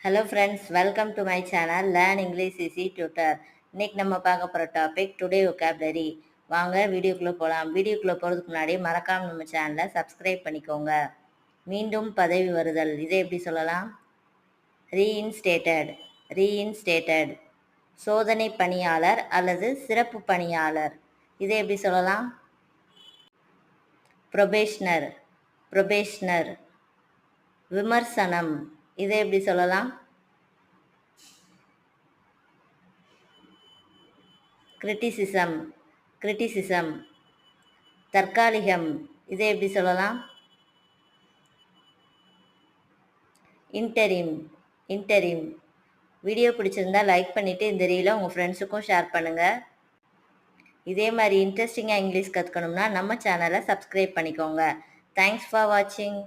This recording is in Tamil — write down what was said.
Hello friends, welcome to my channel Learn English Easy Tutor. இன்னைக்கு நம்ம பார்க்க போகிற டாபிக் டுடே vocabulary. வாங்க வீடியோக்குள்ளே போகலாம். வீடியோக்குள்ளே போகிறதுக்கு முன்னாடி மறக்காம நம்ம சேனலை சப்ஸ்கிரைப் பண்ணிக்கோங்க. மீண்டும் பதவி வருதல், இதை எப்படி சொல்லலாம்? Reinstated, reinstated. சோதனை பணியாளர் அல்லது சிறப்பு பணியாளர், இதை எப்படி சொல்லலாம்? Probationer, probationer. விமர்சனம், இதை எப்படி சொல்லலாம்? Criticism, criticism. தற்காலிகம், இதை எப்படி சொல்லலாம்? Interim, interim. வீடியோ பிடிச்சிருந்தா லைக் பண்ணிவிட்டு இந்த ரீலை உங்கள் ஃப்ரெண்ட்ஸுக்கும் ஷேர் பண்ணுங்கள். இதே மாதிரி இன்ட்ரெஸ்டிங்காக இங்கிலீஷ் கற்றுக்கணும்னா நம்ம சேனலை சப்ஸ்கிரைப் பண்ணிக்கோங்க. தேங்க்ஸ் ஃபார் வாட்சிங்.